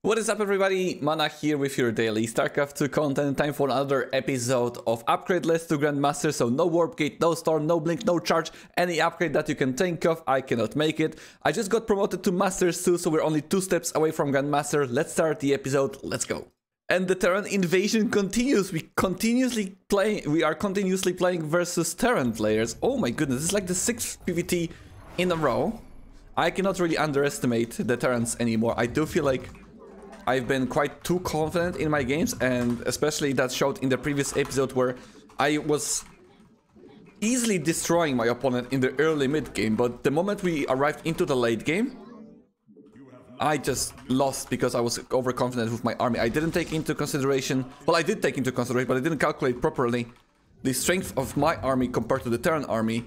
What is up, everybody? Mana here with your daily StarCraft 2 content. Time for another episode of Upgrade List to Grandmaster. So no Warp Gate, no Storm, no Blink, no Charge. Any upgrade that you can think of, I cannot make it. I just got promoted to Masters 2, so we're only 2 steps away from Grandmaster. Let's start the episode. Let's go. And the Terran invasion continues. We are continuously playing versus Terran players. Oh my goodness, this is like the 6th PvT in a row. I cannot really underestimate the Terrans anymore. I do feel like I've been quite too confident in my games, and especially that showed in the previous episode where I was easily destroying my opponent in the early mid game, but the moment we arrived into the late game, I just lost because I was overconfident with my army. I didn't take into consideration, well, I did take into consideration, but I didn't calculate properly the strength of my army compared to the Terran army.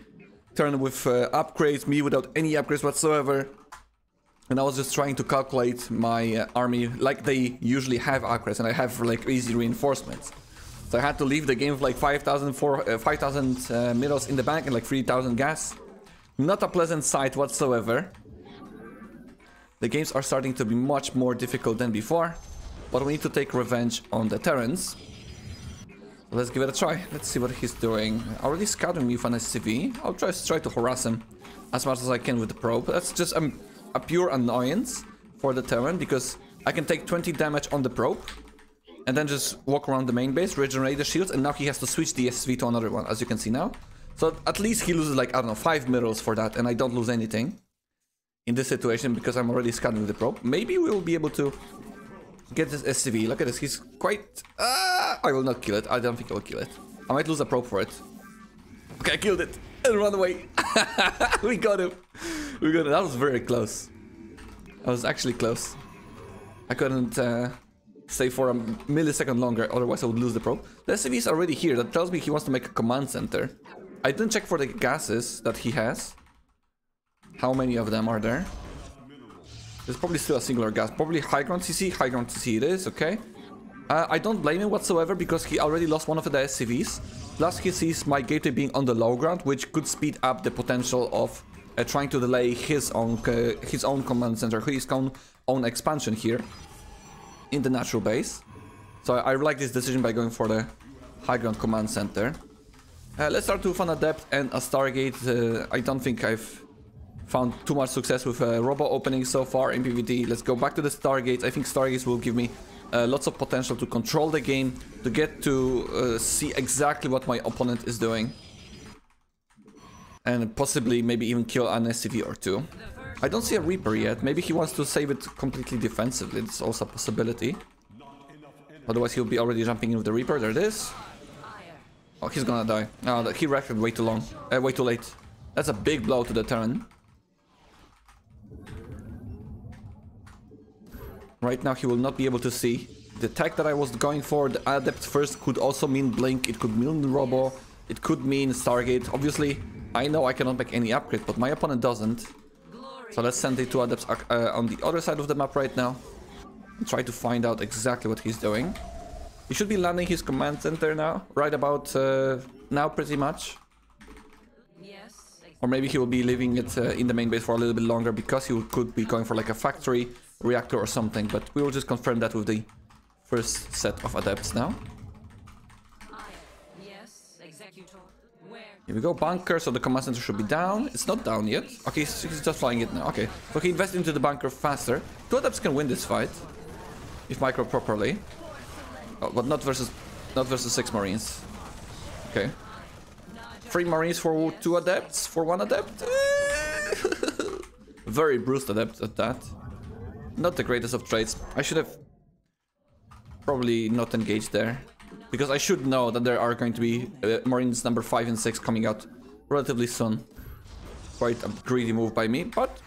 Terran with upgrades, me without any upgrades whatsoever. And I was just trying to calculate my army like they usually have upgrades, and I have like easy reinforcements. So I had to leave the game with like 5,000 minerals in the bank and like 3,000 gas. Not a pleasant sight whatsoever. The games are starting to be much more difficult than before, but we need to take revenge on the Terrans. So let's give it a try. Let's see what he's doing. Already scouting me with an SCV. I'll try to harass him as much as I can with the probe. That's just a pure annoyance for the Terran, because I can take 20 damage on the probe and then just walk around the main base, regenerate the shields, and now he has to switch the SV to another one, as you can see now. So at least he loses like, I don't know, 5 minerals for that, and I don't lose anything in this situation because I'm already scanning the probe. Maybe we'll be able to get this SCV. Look at this, he's quite... I will not kill it. I don't think I will kill it. I might lose a probe for it. Okay, I killed it and run away. We got him. We got it. That was very close. That was actually close. I couldn't stay for a millisecond longer, otherwise I would lose the probe. The SCV is already here. That tells me he wants to make a command center. I didn't check for the gases that he has. How many of them are there? There's probably still a singular gas. Probably high ground CC. High ground CC it is, okay. I don't blame him whatsoever because he already lost one of the SCVs. Plus he sees my gateway being on the low ground, which could speed up the potential of trying to delay his own command center, his own expansion here in the natural base. So I like this decision by going for the high ground command center. Let's start with an Adept and a Stargate. I don't think I've found too much success with Robo opening so far in PvT. Let's go back to the Stargates. I think Stargates will give me lots of potential to control the game, to get to see exactly what my opponent is doing. And possibly maybe even kill an SCV or two. I don't see a Reaper yet. Maybe he wants to save it completely defensively. It's also a possibility. Otherwise he'll be already jumping in with the Reaper. There it is. Oh, he's gonna die. Oh, he reacted way too long. Way too late. That's a big blow to the Terran. Right now he will not be able to see. The tech that I was going for, the Adept first, could also mean Blink. It could mean Robo. It could mean Stargate. Obviously, I know I cannot make any upgrade, but my opponent doesn't. So let's send the 2 Adepts on the other side of the map right now. And try to find out exactly what he's doing. He should be landing his command center now. Right about now, pretty much. Or maybe he will be leaving it in the main base for a little bit longer, because he could be going for like a factory reactor or something. But we will just confirm that with the first set of Adepts now. Here we go, bunker, so the command center should be down. It's not down yet. Okay, he's just flying it now. Okay, so he invested into the bunker faster. 2 Adepts can win this fight if micro properly. Oh, but not versus 6 Marines. Okay. 3 Marines for 2 Adepts, for 1 Adept. Very bruised Adept at that. Not the greatest of trades. I should have probably not engaged there, because I should know that there are going to be Marines number 5 and 6 coming out relatively soon. Quite a greedy move by me, but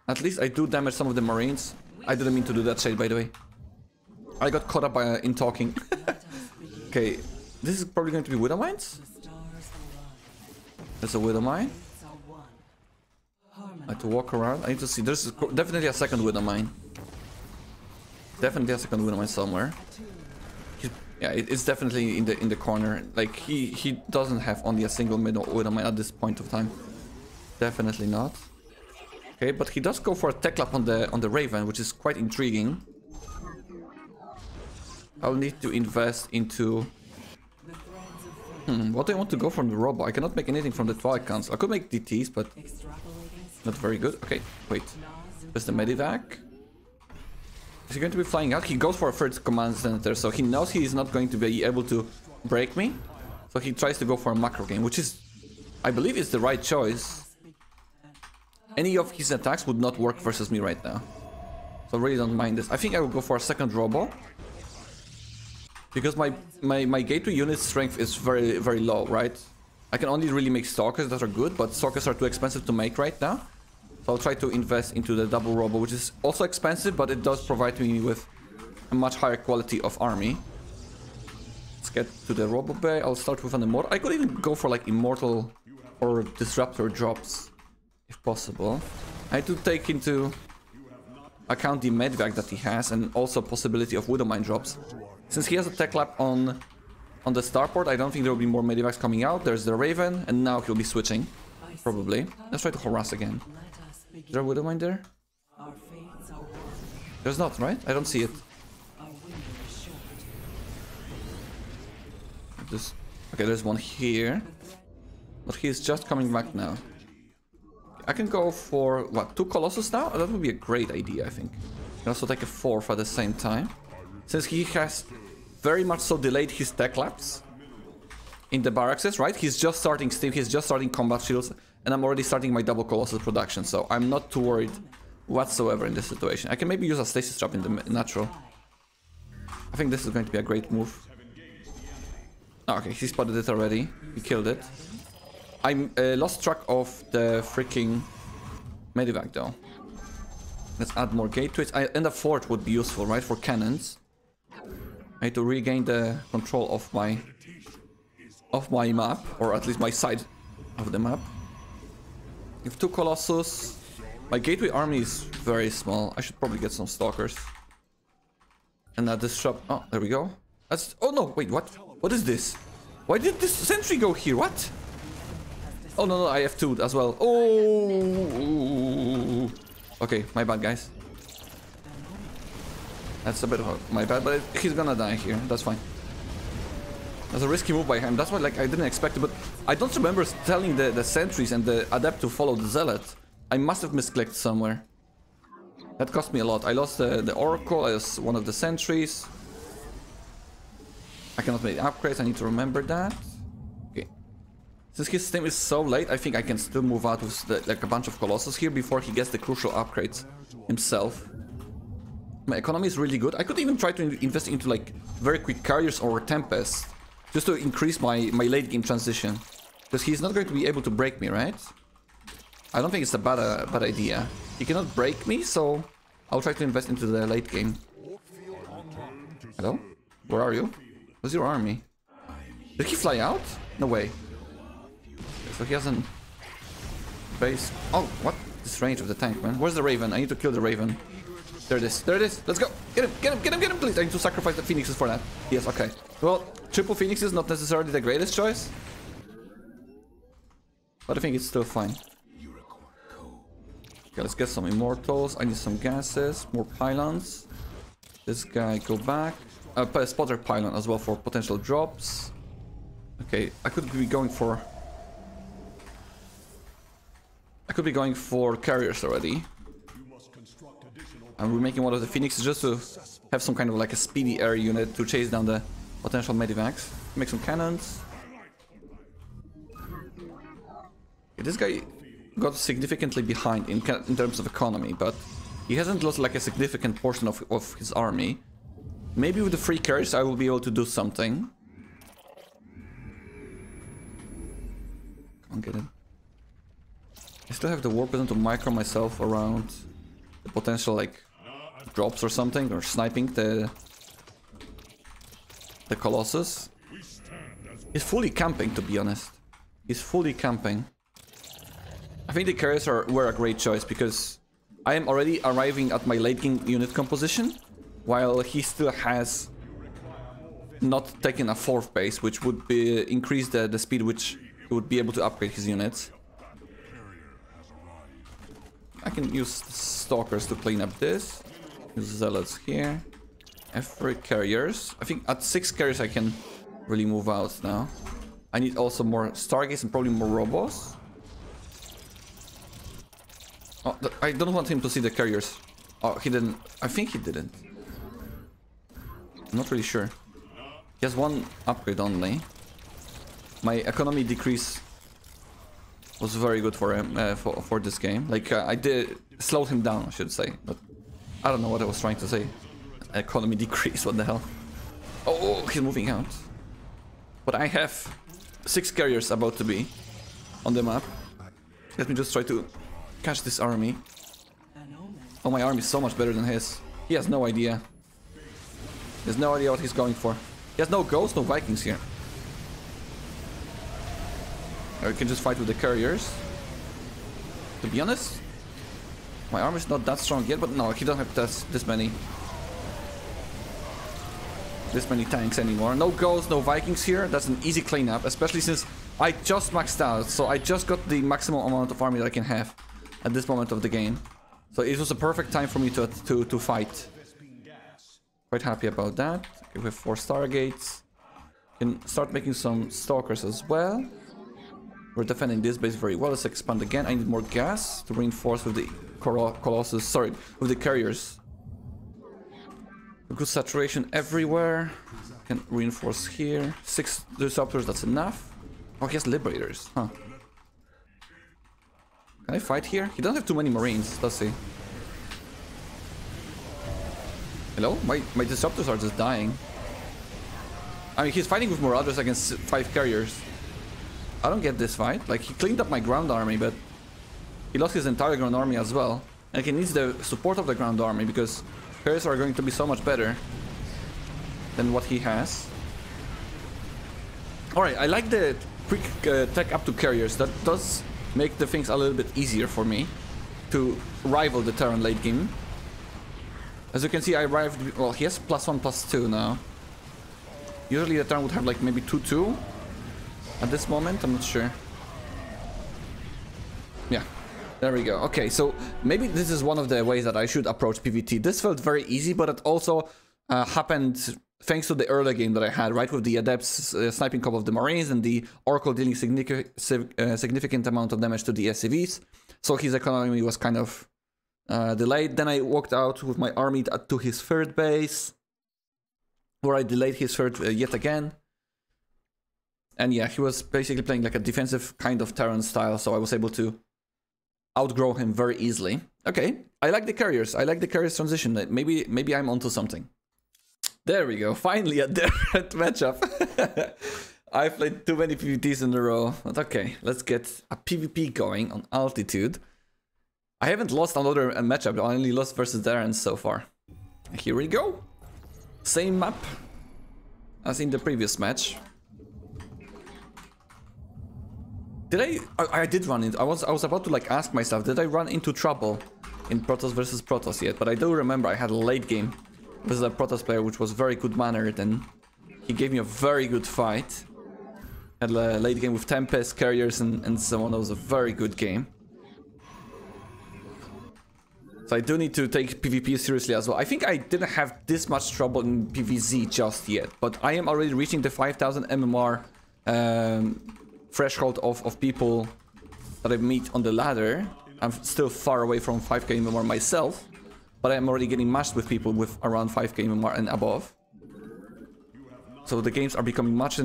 at least I do damage some of the Marines. I didn't mean to do that shade, by the way. I got caught up in talking. Okay, this is probably going to be Widow Mines. There's a Widow Mine. I have to walk around. I need to see. There's definitely a second Widow Mine. Definitely a second Widow Mine somewhere. Yeah, it's definitely in the corner. Like he doesn't have only a single Widow Mine at this point of time. Definitely not. Okay, but he does go for a tech lap on the Raven, which is quite intriguing. I'll need to invest into... what do I want to go from the robo? I cannot make anything from the Twilight Council. I could make DTs, but not very good. Okay, wait. There's the Medivac. Is he going to be flying out? He goes for a third command center, so he knows he is not going to be able to break me. So he tries to go for a macro game, which is, I believe, is the right choice. Any of his attacks would not work versus me right now. So I really don't mind this. I think I will go for a second robo. Because my gateway unit strength is very, very low, right? I can only really make stalkers that are good, but stalkers are too expensive to make right now. So I'll try to invest into the double robo, which is also expensive, but it does provide me with a much higher quality of army. Let's get to the robo bay. I'll start with an immortal. I could even go for like immortal or disruptor drops, if possible. I need to take into account the medvac that he has, and also possibility of Widowmine drops. Since he has a tech lab on the starport, I don't think there will be more medivacs coming out. There's the Raven, and now he'll be switching, probably. Let's try to harass again. Is there a Widowmine there? There's not, right? I don't see it. Okay, there's one here. But he's just coming back now. I can go for, what, 2 Colossus now? That would be a great idea, I think. And also take a 4th at the same time. Since he has very much so delayed his tech labs in the barracks, right? He's just starting Steam, he's just starting combat shields, and I'm already starting my double Colossus production, so I'm not too worried whatsoever in this situation. I can maybe use a stasis trap in the natural. I think this is going to be a great move. Oh, okay, he spotted it already. He killed it. I lost track of the freaking medivac though. Let's add more gateways. And a fort would be useful, right? For cannons. I need to regain the control of my map, or at least my side of the map. If 2 Colossus, my gateway army is very small. I should probably get some stalkers. And now disrupt. Oh, there we go. That's. Oh no! Wait, what? What is this? Why did this sentry go here? What? Oh no, I have 2 as well. Oh. Okay, my bad, guys. That's a bit of my bad, but he's gonna die here. That's fine. That's a risky move by him. That's why, like, I didn't expect it, but I don't remember telling the sentries and the adept to follow the zealot. I must have misclicked somewhere. That cost me a lot. I lost the oracle. I lost one of the sentries. I cannot make upgrades. I need to remember that. Okay. Since his team is so late, I think I can still move out with like a bunch of Colossus here before he gets the crucial upgrades himself. My economy is really good. I could even try to invest into like very quick carriers or Tempest, just to increase my late game transition. Because he's not going to be able to break me, right? I don't think it's a bad idea. He cannot break me, so I'll try to invest into the late game. Hello? Where are you? Where's your army? Did he fly out? No way. So he has an base. Oh, what? This range of the tank, man. Where's the Raven? I need to kill the Raven. There it is. There it is. Let's go. Get him. Get him. Get him. Get him, please. I need to sacrifice the Phoenixes for that. Yes, okay. Well, triple Phoenixes not necessarily the greatest choice. But I think it's still fine. Okay, let's get some Immortals. I need some gases. More pylons. This guy, go back. Spotter pylon as well for potential drops. Okay, I could be going for carriers already. And we're making one of the Phoenixes just to have some kind of like a speedy air unit to chase down the potential medivacs. Make some cannons. Okay, this guy got significantly behind in terms of economy, but he hasn't lost like a significant portion of his army. Maybe with the free carriers I will be able to do something. Come on, get in. I still have the war prison to micro myself around the potential like drops or something, or sniping the Colossus. He's fully camping, to be honest. He's fully camping. I think the carriers were a great choice because I am already arriving at my late game unit composition, while he still has not taken a 4th base, which would be increase the speed which he would be able to upgrade his units. I can use stalkers to clean up this. Use zealots here. every carriers. I think at 6 carriers I can really move out now. I need also more Stargates and probably more Robos. Oh, I don't want him to see the carriers. Oh, he didn't. I think he didn't. I'm not really sure. He has 1 upgrade only. My economy decrease was very good for him for this game. Like I did slowed him down, I should say. But I don't know what I was trying to say. Economy decrease. What the hell? Oh, he's moving out. But I have 6 carriers about to be on the map. Let me just try to catch this army. Oh, my army is so much better than his. He has no idea. He has no idea what he's going for. He has no ghosts, no Vikings here. Or we can just fight with the carriers. To be honest, my army is not that strong yet, but no, he doesn't have this many tanks anymore. No ghosts, no Vikings here. That's an easy cleanup, especially since I just maxed out. So I just got the maximum amount of army that I can have at this moment of the game. So it was a perfect time for me to fight. Quite happy about that. Okay, we have 4 Stargates. Can start making some Stalkers as well. We're defending this base very well. Let's expand again. I need more gas to reinforce with the Colossus. Sorry, with the carriers. Good saturation everywhere. Can reinforce here. 6 disruptors, that's enough. Oh, he has liberators, huh? Can I fight here? He doesn't have too many marines, does he? Hello? My disruptors are just dying. I mean, he's fighting with marauders against 5 carriers. I don't get this fight. Like, he cleaned up my ground army, but he lost his entire ground army as well. And he needs the support of the ground army because carriers are going to be so much better than what he has. Alright, I like the quick tech up to carriers. That does make the things a little bit easier for me to rival the Terran late game. As you can see, I arrived... Well, he has +1/+2 now. Usually the Terran would have like maybe 2/2 at this moment. I'm not sure. Yeah, there we go. Okay, so maybe this is one of the ways that I should approach PvT. This felt very easy, but it also happened thanks to the early game that I had, right? With the Adepts sniping couple of the Marines and the Oracle dealing significant amount of damage to the SCVs. So his economy was kind of delayed. Then I walked out with my army to his third base, where I delayed his third yet again. And yeah, he was basically playing like a defensive kind of Terran style, so I was able to outgrow him very easily. Okay, I like the carriers. I like the carriers transition. Maybe I'm onto something. There we go. Finally a different matchup. I played too many PvPs in a row. But okay, let's get a PvP going on altitude. I haven't lost another matchup. I only lost versus Darren so far. Here we go. Same map as in the previous match. I did run into... I was about to like ask myself, did I run into trouble in Protoss versus Protoss yet? But I do remember I had a late game versus a Protoss player which was very good mannered, and he gave me a very good fight. Had a late game with Tempest, carriers and so on. That was a very good game. So I do need to take PvP seriously as well. I think I didn't have this much trouble in PvZ just yet, but I am already reaching the 5000 MMR threshold of people that I meet on the ladder. I'm still far away from 5k MMR myself, but I'm already getting matched with people with around 5k MMR and above. So the games are becoming much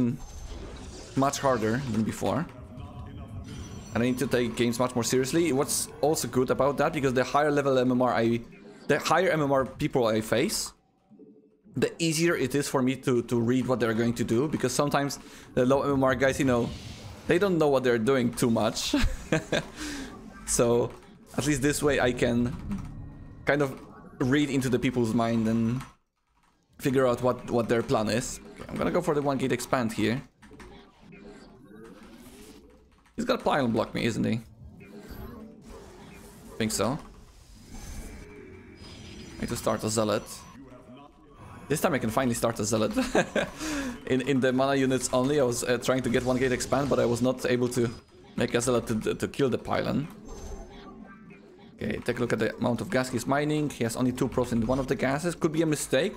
harder than before. And I need to take games much more seriously. What's also good about that, because the higher level MMR the higher MMR people I face, the easier it is for me to read what they're going to do, because sometimes the low MMR guys, you know, they don't know what they're doing too much. So at least this way I can kind of read into the people's mind and figure out what their plan is. Okay, I'm gonna go for the 1 gate expand here. He's gonna pylon block me, isn't he? Think so. I need to start a zealot. This time I can finally start a zealot. in the mana units only, I was trying to get 1 gate expand, but I was not able to make a zealot to kill the pylon. Okay, take a look at the amount of gas he's mining. He has only 2 probes in one of the gases. Could be a mistake.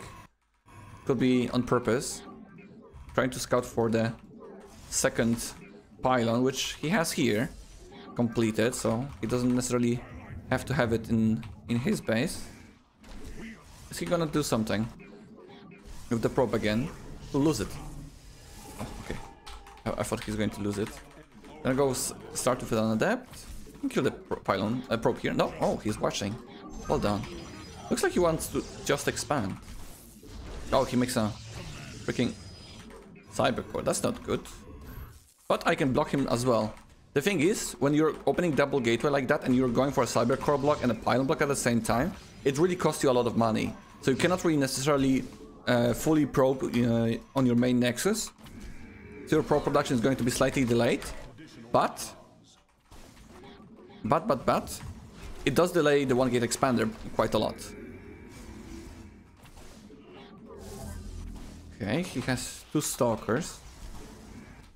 Could be on purpose. Trying to scout for the second pylon, which he has here completed, so he doesn't necessarily have to have it in his base. Is he gonna do something with the probe again? To lose it. Oh, okay. I thought he's going to lose it. Then go start with an adept. Kill the pylon probe here. No, oh, he's watching. Well done. Looks like he wants to just expand. Oh, he makes a freaking cyber core. That's not good. But I can block him as well. The thing is, when you're opening double gateway like that and you're going for a cyber core block and a pylon block at the same time, it really costs you a lot of money. So you cannot really necessarily fully probe on your main nexus. So your probe production is going to be slightly delayed. But it does delay the 1 gate expander quite a lot. Okay, he has 2 stalkers.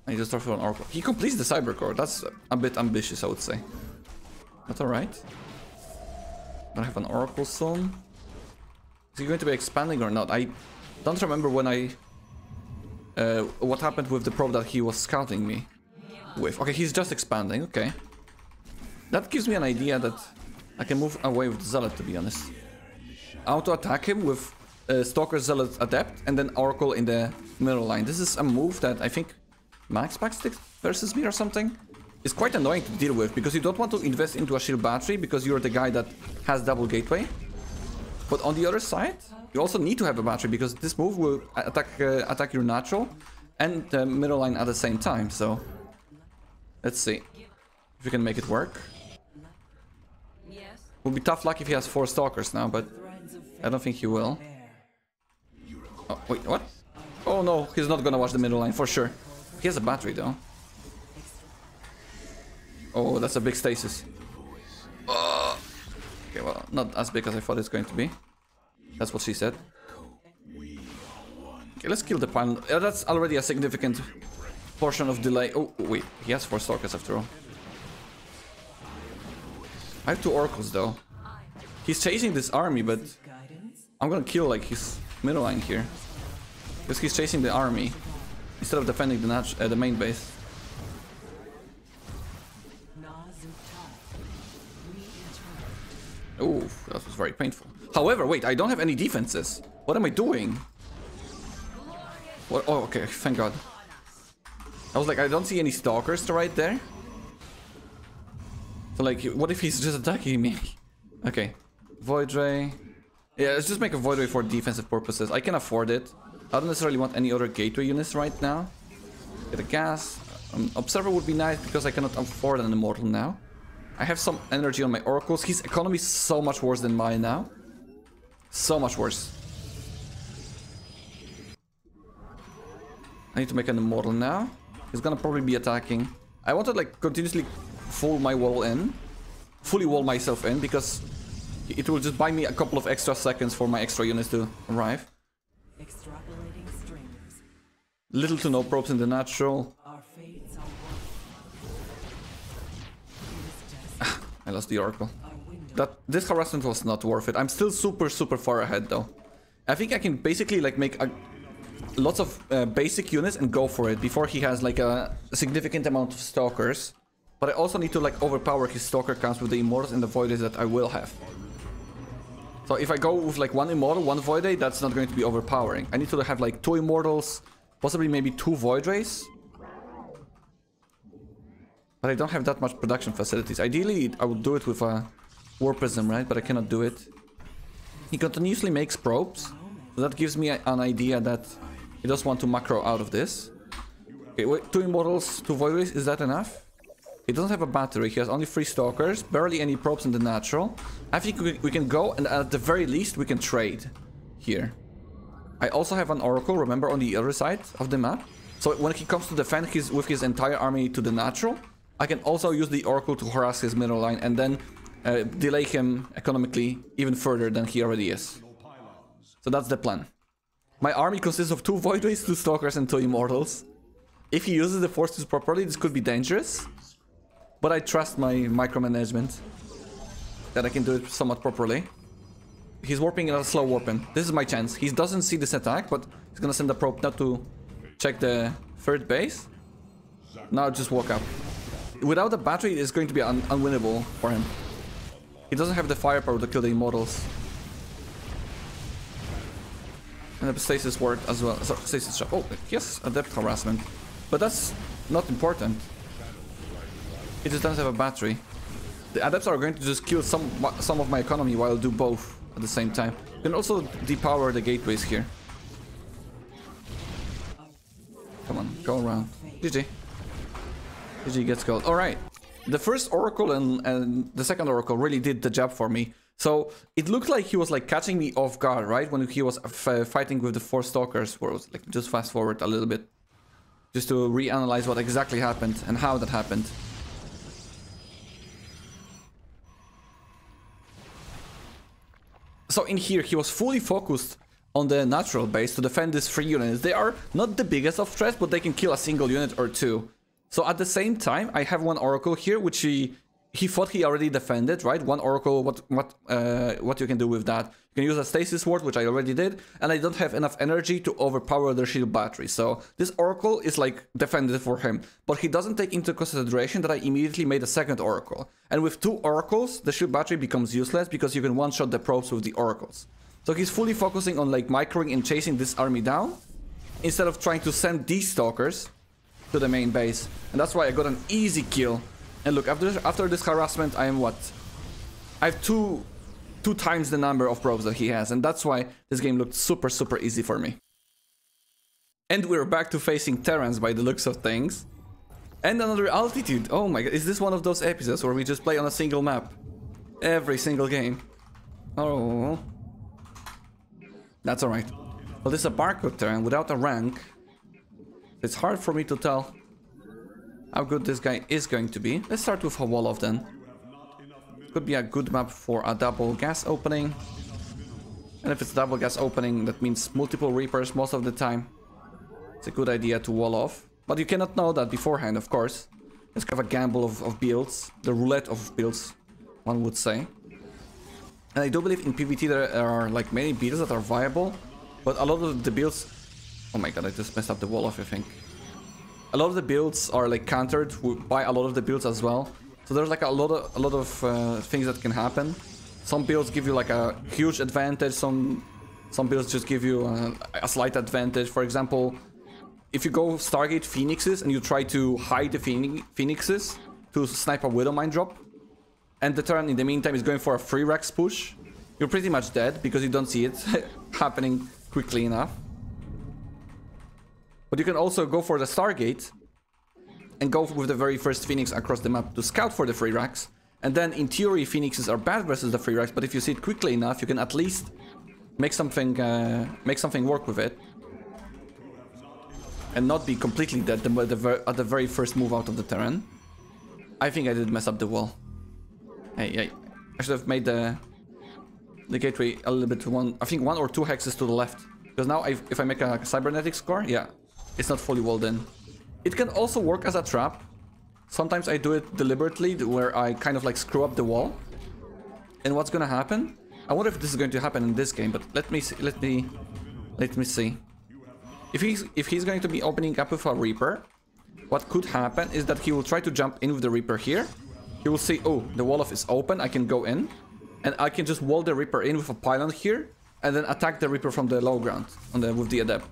I need to start with an oracle. He completes the cyber core. That's a bit ambitious, I would say. But alright. Gonna have an oracle soon. Is he going to be expanding or not? I don't remember when what happened with the probe that he was scouting me with. Okay, he's just expanding. Okay. That gives me an idea that I can move away with Zealot, to be honest. I want to attack him with Stalker, Zealot, Adept, and then Oracle in the middle line. This is a move that I think Max Pack sticks versus me or something. It's quite annoying to deal with, because you don't want to invest into a shield battery, because you're the guy that has double gateway. But on the other side, you also need to have a battery, because this move will attack your natural and the middle line at the same time, so... Let's see if we can make it work. Will be tough luck if he has 4 stalkers now, but I don't think he will. Oh, wait, what? Oh no, he's not gonna watch the middle line for sure. He has a battery though. Oh, that's a big stasis. Okay, well, not as big as I thought it's going to be. That's what she said. Okay, let's kill the pylon. That's already a significant portion of delay. Oh, wait, he has 4 stalkers after all. I have 2 oracles though. He's chasing this army, but I'm gonna kill like his middle line here, because he's chasing the army instead of defending the main base. Oh, that was very painful. However, wait, I don't have any defenses. What am I doing? What? Oh, okay, thank God. I was like, I don't see any stalkers right there. So like, what if he's just attacking me? Okay, Void Ray. Yeah, let's just make a Void Ray for defensive purposes. I can afford it. I don't necessarily want any other gateway units right now. Get a gas. Observer would be nice because I cannot afford an immortal now. I have some energy on my oracles. His economy is so much worse than mine now. So much worse. I need to make an immortal now. He's gonna probably be attacking. I want to like continuously full my wall in. Fully wall myself in, because it will just buy me a couple of extra seconds for my extra units to arrive. Little to no probes in the natural. I lost the oracle. This harassment was not worth it. I'm still super far ahead though. I think I can basically like make lots of basic units and go for it before he has like a significant amount of stalkers. But I also need to like overpower his stalker counts with the immortals and the void rays that I will have. So if I go with like 1 immortal, 1 void ray, that's not going to be overpowering. I need to have like 2 immortals, possibly maybe 2 void rays. But I don't have that much production facilities. Ideally, I would do it with a War Prism, right? But I cannot do it. He continuously makes probes. So that gives me an idea that he does want to macro out of this. Okay, wait, 2 immortals, 2 void rays, is that enough? He doesn't have a battery, he has only 3 stalkers, barely any probes in the natural. I think we can go, and at the very least we can trade here. I also have an oracle, remember, on the other side of the map. So when he comes to defend with his entire army to the natural, I can also use the oracle to harass his middle line and then delay him economically even further than he already is. So that's the plan. My army consists of 2 void rays, 2 stalkers and 2 immortals. If he uses the forces properly, this could be dangerous. But I trust my micromanagement that I can do it somewhat properly. He's warping and I'll slow warp him. This is my chance. He doesn't see this attack, but he's gonna send a probe now to check the third base. Now just walk up. Without the battery, it's going to be unwinnable for him. He doesn't have the firepower to kill the immortals. And the stasis worked as well. So, stasis shot. Oh, yes, adept harassment. But that's not important. He just doesn't have a battery. The adepts are going to just kill some of my economy while I do both at the same time. You can also depower the gateways here. Come on, go around. GG. GG gets gold. Alright. The first Oracle and the second Oracle really did the job for me. So it looked like he was like catching me off guard, right? When he was fighting with the 4 Stalkers. Where it was like, just fast forward a little bit. Just to reanalyze what exactly happened and how that happened. So in here, he was fully focused on the natural base to defend these 3 units. They are not the biggest of threats, but they can kill a single unit or 2. So at the same time, I have one Oracle here, which he thought he already defended, right? One Oracle, what you can do with that? You can use a Stasis Ward, which I already did, and I don't have enough energy to overpower their shield battery. So this Oracle is like defended for him, but he doesn't take into consideration that I immediately made a second Oracle. And with 2 Oracles, the shield battery becomes useless because you can one-shot the probes with the Oracles. So he's fully focusing on like microing and chasing this army down, instead of trying to send these Stalkers to the main base. And that's why I got an easy kill. And look, after this harassment, I am what? I have two times the number of probes that he has, and that's why this game looked super easy for me. And we're back to facing Terrans by the looks of things. And another altitude. Oh my god, is this one of those episodes where we just play on a single map? Every single game. Oh. That's alright. Well, this is a barcode Terran without a rank. It's hard for me to tell how good this guy is going to be. Let's start with a Wolof then. Could be a good map for a double gas opening. And if it's double gas opening, that means multiple Reapers most of the time. It's a good idea to wall off. But you cannot know that beforehand, of course. It's kind of a gamble of builds. The roulette of builds, one would say. And I do believe in PvT there are like many builds that are viable. But a lot of the builds... Oh my god, I just messed up the Wolof, I think. A lot of the builds are like countered by a lot of the builds as well. So there's like a lot of things that can happen. Some builds give you like a huge advantage. Some builds just give you a slight advantage. For example, if you go Stargate Phoenixes and you try to hide the Phoenixes to snipe a Widow Mine drop, and the Terran in the meantime is going for a 3 Rex push, you're pretty much dead because you don't see it happening quickly enough. But you can also go for the Stargate and go with the very first Phoenix across the map to scout for the 3 racks. And then in theory Phoenixes are bad versus the 3 racks, but if you see it quickly enough, you can at least make something work with it. And not be completely dead at the very first move out of the Terran. I think I did mess up the wall. Hey, I should have made the gateway a little bit to one, I think 1 or 2 hexes to the left. Because now if I make a cybernetic score, yeah, it's not fully walled in. It can also work as a trap. Sometimes I do it deliberately, where I kind of like screw up the wall. And what's gonna happen? I wonder if this is going to happen in this game, but let me see. If he's going to be opening up with a Reaper, what could happen is that he will try to jump in with the Reaper here. He will see, oh, the Wolof is open, I can go in. And I can just wall the Reaper in with a pylon here, and then attack the Reaper from the low ground with the Adept.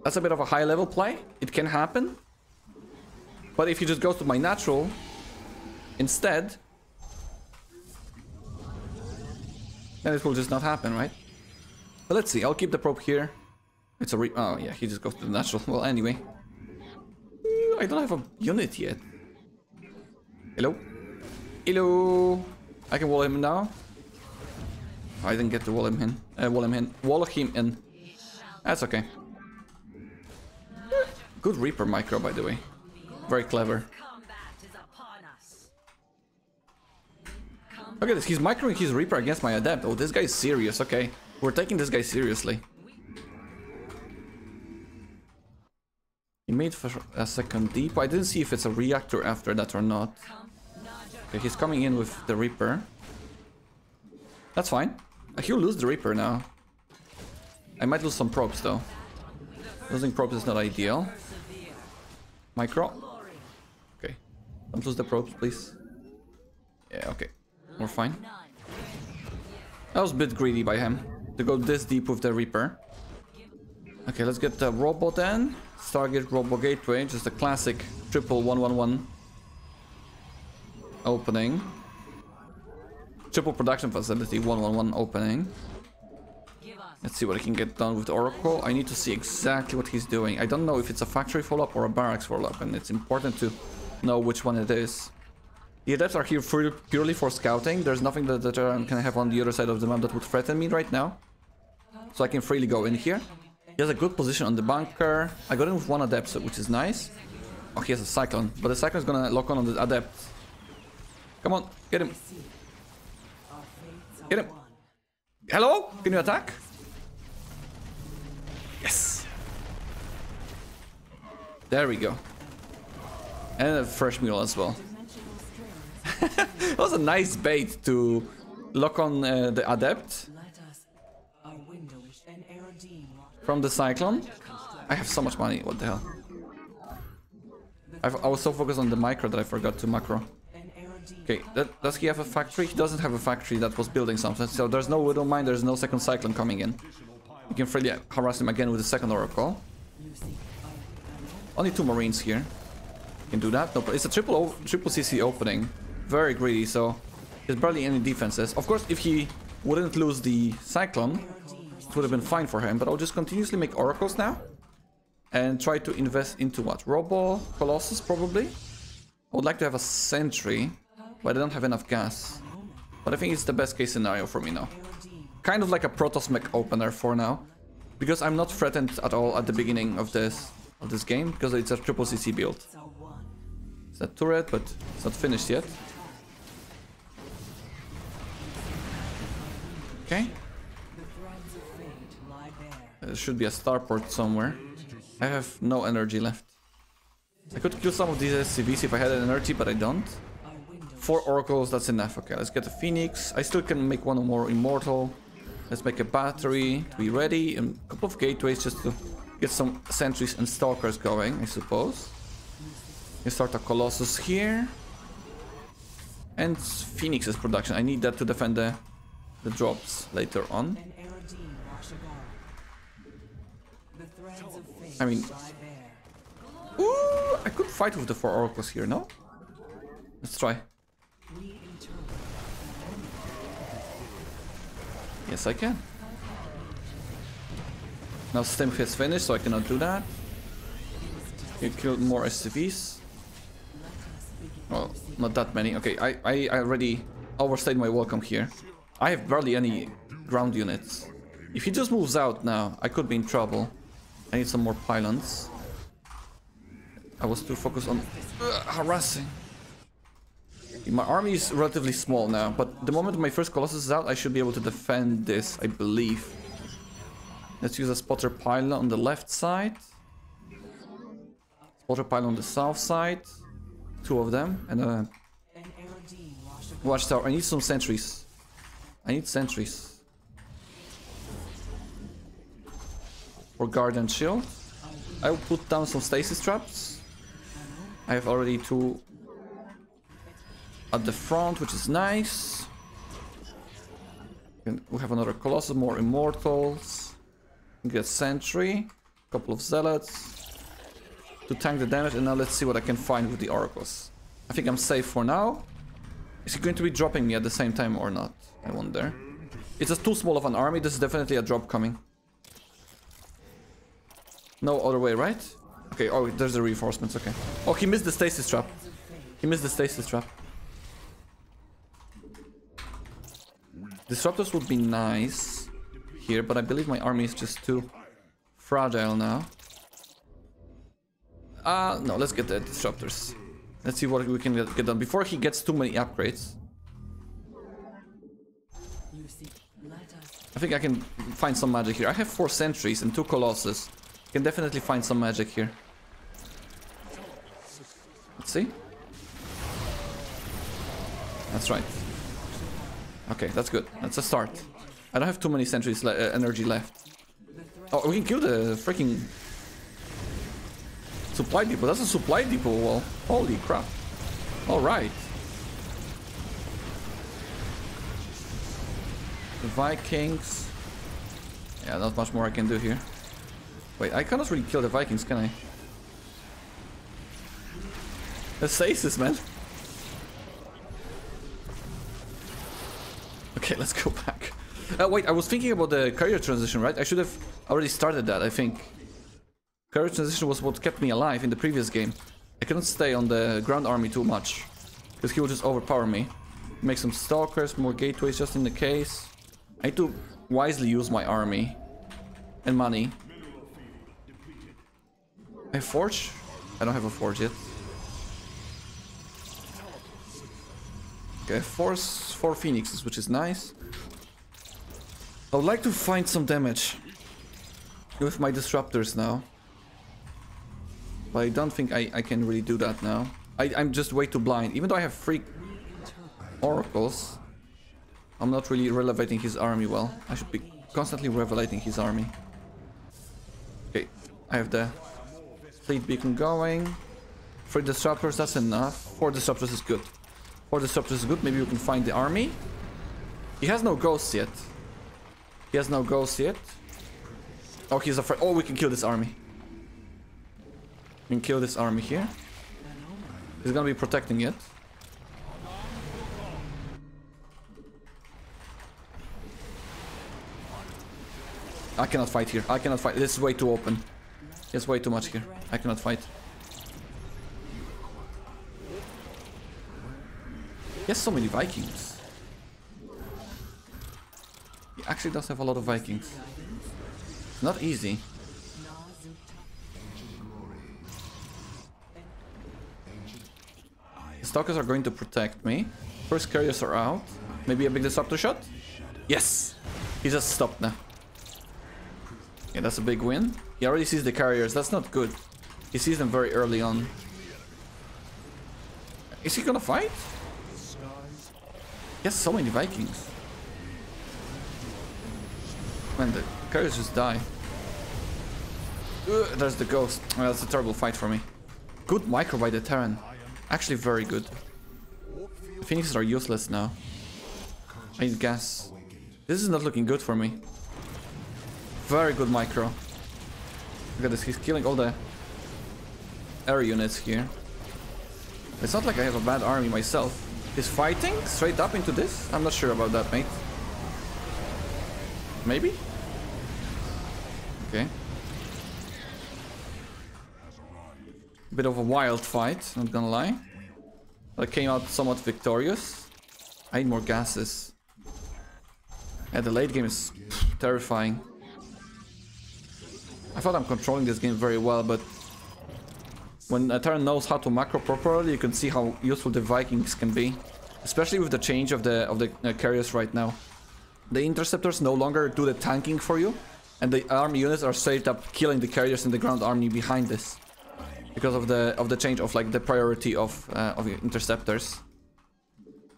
That's a bit of a high level play. It can happen. But if he just goes to my natural instead, then it will just not happen, right? But let's see, I'll keep the probe here. It's a oh yeah, he just goes to the natural. Well, anyway. I don't have a unit yet. Hello? Hello? I can wall him now. I didn't get to wall him in. Wall him in. That's okay. Good Reaper micro, by the way. Very clever. Look at this, he's microing his Reaper against my Adept. Oh, this guy's serious, okay. We're taking this guy seriously. He made for a second deep. I didn't see if it's a reactor after that or not. Okay, he's coming in with the Reaper. That's fine. He'll lose the Reaper now. I might lose some probes though. Losing probes is not ideal. Micro. Okay. Don't lose the probes, please. Yeah, okay. We're fine. That was a bit greedy by him to go this deep with the Reaper. Okay, let's get the Robo then. Stargate Robo Gateway, just a classic triple 111 opening. Triple production facility 111 opening. Let's see what I can get done with the Oracle. I need to see exactly what he's doing. I don't know if it's a factory follow-up or a barracks follow-up, and it's important to know which one it is. The adepts are here purely for scouting. There's nothing that I can have on the other side of the map that would threaten me right now. So I can freely go in here. He has a good position on the bunker. I got him with one adept, which is nice. Oh, he has a cyclone, but the cyclone is gonna lock on the adept. Come on, get him. Get him. Hello? Can you attack? Yes. There we go. And a fresh meal as well. That was a nice bait to lock on the adept from the cyclone. I have so much money. What the hell? I was so focused on the micro that I forgot to macro. Okay, does he have a factory? He doesn't have a factory that was building something. So there's no Widow Mine, there's no second cyclone coming in. You can freely harass him again with the second Oracle. Only 2 Marines here. You can do that. No, but it's a triple CC opening. Very greedy, so there's barely any defenses. Of course, if he wouldn't lose the cyclone, it would have been fine for him. But I'll just continuously make Oracles now. And try to invest into what? Robo Colossus, probably? I would like to have a sentry, but I don't have enough gas. But I think it's the best case scenario for me now. Kind of like a Protosmech opener for now. Because I'm not threatened at all at the beginning of this game, because it's a triple CC build. It's a turret, but it's not finished yet. Okay. There should be a starport somewhere. I have no energy left. I could kill some of these SCVs if I had an energy, but I don't. 4 oracles, that's enough. Okay, let's get a phoenix. I still can make one more immortal. Let's make a battery to be ready, and a couple of gateways just to get some sentries and stalkers going, I suppose. You start a colossus here. And phoenix's production. I need that to defend the drops later on. I mean, ooh, I could fight with the 4 oracles here, no? Let's try. Yes, I can. Now stim has finished, so I cannot do that. You killed more SCVs. Well, not that many. Okay, I already overstayed my welcome here. I have barely any ground units. If he just moves out now, I could be in trouble. I need some more pylons. I was too focused on harassing. My army is relatively small now, but the moment my first Colossus is out, I should be able to defend this, I believe. Let's use a spotter pylon on the left side. Spotter pylon on the south side. 2 of them, and a watchtower. I need some sentries. I need sentries. For guard and shield. I will put down some stasis traps. I have already 2 at the front, which is nice. We have another Colossus, more Immortals. Get Sentry, a couple of Zealots to tank the damage, and now let's see what I can find with the Oracles. I think I'm safe for now. Is he going to be dropping me at the same time or not? I wonder. It's just too small of an army. This is definitely a drop coming. No other way, right? Okay, oh, there's the reinforcements, okay. Oh, he missed the stasis trap. He missed the stasis trap. Disruptors would be nice here, but I believe my army is just too fragile now. No, let's get the disruptors. Let's see what we can get done before he gets too many upgrades. I think I can find some magic here. I have 4 sentries and 2 colossus. Can definitely find some magic here. Let's see. That's right. Okay, that's good. That's a start. I don't have too many centuries energy left. Oh, we can kill the freaking supply depot. That's a supply depot wall. Holy crap. Alright. The Vikings. Yeah, not much more I can do here. Wait, I cannot really kill the Vikings, can I? The stasis, man. Okay, let's go back. Wait, I was thinking about the career transition, right? I should have already started that, I think. Career transition was what kept me alive in the previous game. I couldn't stay on the ground army too much, because he will just overpower me. Make some stalkers, more gateways just in the case. I need to wisely use my army. And money. A forge? I don't have a forge yet. Okay, four phoenixes, which is nice. I would like to find some damage with my disruptors now. But I don't think I can really do that now. I'm just way too blind. Even though I have 3 oracles, I'm not really relevating his army well. I should be constantly revelating his army. Okay, I have the fleet beacon going. 3 disruptors, that's enough. 4 disruptors is good. 4 disruptors is good. Maybe we can find the army. He has no ghosts yet. He has no ghosts yet. Oh, he's afraid. Oh, we can kill this army. We can kill this army here. He's gonna be protecting it. I cannot fight here. I cannot fight. This is way too open. There's way too much here. I cannot fight. He has so many Vikings. He actually does have a lot of Vikings. It's not easy. The stalkers are going to protect me. First carriers are out. Maybe a big disruptor shot? Yes! He just stopped now. Yeah, that's a big win. He already sees the carriers. That's not good. He sees them very early on. Is he gonna fight? He has so many Vikings. Man, the carriers just die. There's the ghost. Oh, that's a terrible fight for me. Good micro by the Terran. Actually very good. The Phoenixes are useless now. I need gas. This is not looking good for me. Very good micro. Look at this, he's killing all the air units here. It's not like I have a bad army myself. He's fighting straight up into this? I'm not sure about that, mate. Maybe? Okay. Bit of a wild fight, not gonna lie. I came out somewhat victorious. I need more gases. Yeah, the late game is terrifying. I thought I'm controlling this game very well, but when a Terran knows how to macro properly, you can see how useful the Vikings can be. Especially with the change of the carriers right now. The interceptors no longer do the tanking for you, and the army units are straight up killing the carriers in the ground army behind this. Because of the change of like the priority of the interceptors.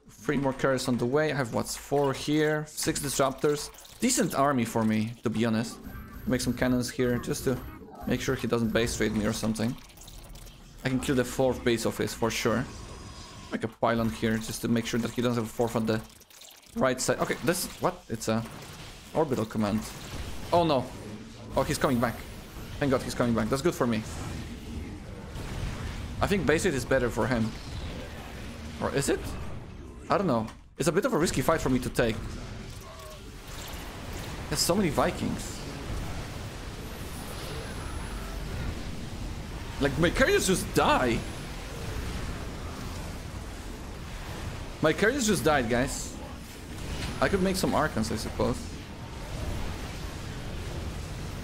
3 more carriers on the way. I have what's 4 here, 6 disruptors. Decent army for me, to be honest. Make some cannons here just to make sure he doesn't base trade me or something. I can kill the 4th base of his for sure. Make a pylon here just to make sure that he doesn't have a 4th on the right side. Okay, this what? It's a orbital command. Oh no. Oh, he's coming back. Thank God he's coming back. That's good for me. I think base rate is better for him. Or is it? I don't know. It's a bit of a risky fight for me to take. There's so many Vikings. Like, my carriers just die. My carriers just died, guys. I could make some Archons, I suppose.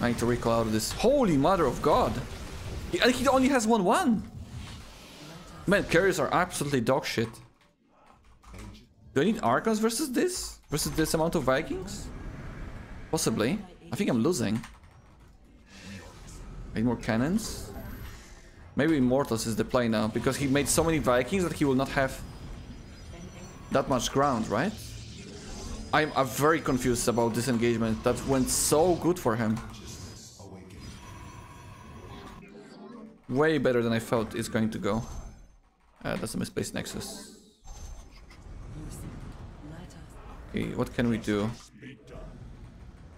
I need to recall out of this. Holy mother of God. He only has 1-1. Man, carriers are absolutely dog shit. Do I need Archons versus this? Versus this amount of Vikings? Possibly. I think I'm losing. I need more cannons. Maybe Immortals is the play now, because he made so many Vikings that he will not have that much ground, right? I'm very confused about this engagement. That went so good for him. Way better than I thought it's going to go. That's a misplaced Nexus. Okay, what can we do?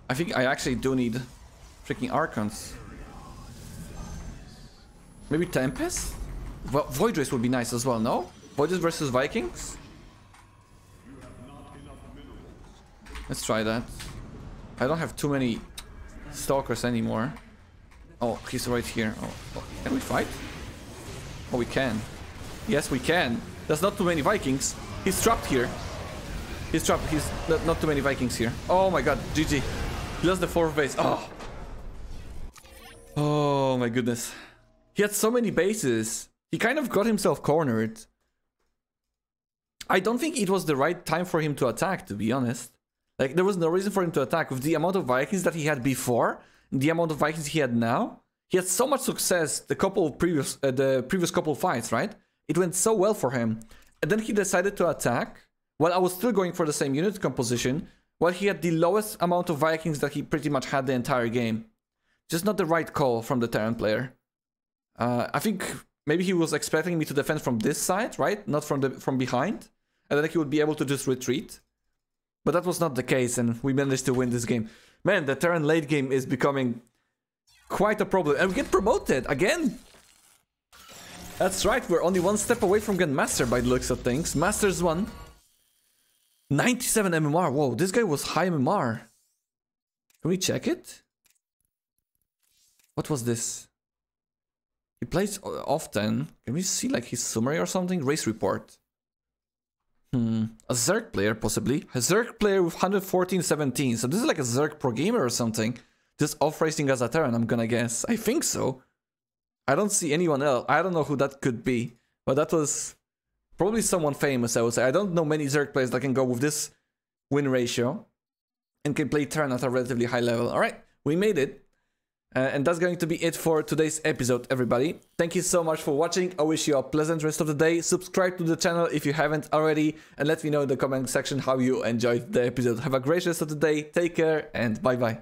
I think I actually do need freaking Archons. Maybe Tempest? Void Race would be nice as well, no? Void Race versus Vikings? Let's try that. I don't have too many Stalkers anymore. Oh, he's right here. Oh, can we fight? Oh, we can. Yes, we can. There's not too many Vikings. He's trapped here. He's trapped. He's not too many Vikings here. Oh my god, GG. He lost the 4th base. Oh. Oh my goodness. He had so many bases. He kind of got himself cornered. I don't think it was the right time for him to attack, to be honest. Like, there was no reason for him to attack. With the amount of Vikings that he had before, and the amount of Vikings he had now, he had so much success the previous couple fights, right? It went so well for him. And then he decided to attack, while I was still going for the same unit composition, while he had the lowest amount of Vikings that he pretty much had the entire game. Just not the right call from the Terran player. I think maybe he was expecting me to defend from this side, right? Not from behind. And then he would be able to just retreat. But that was not the case, and we managed to win this game. Man, the Terran late game is becoming quite a problem. And we get promoted again! That's right, we're only one step away from Grandmaster by the looks of things. Masters 1. 97 MMR. Whoa, this guy was high MMR. Can we check it? What was this? He plays often. Can we see like his summary or something? Race report. A Zerg player, possibly. A Zerg player with 114-17. So this is like a Zerg pro gamer or something. Just off-racing as a Terran, I'm gonna guess. I think so. I don't see anyone else. I don't know who that could be. But that was probably someone famous, I would say. I don't know many Zerg players that can go with this win ratio. And can play Terran at a relatively high level. Alright, we made it. And that's going to be it for today's episode, everybody. Thank you so much for watching. I wish you a pleasant rest of the day. Subscribe to the channel if you haven't already. And let me know in the comment section how you enjoyed the episode. Have a great rest of the day. Take care and bye-bye.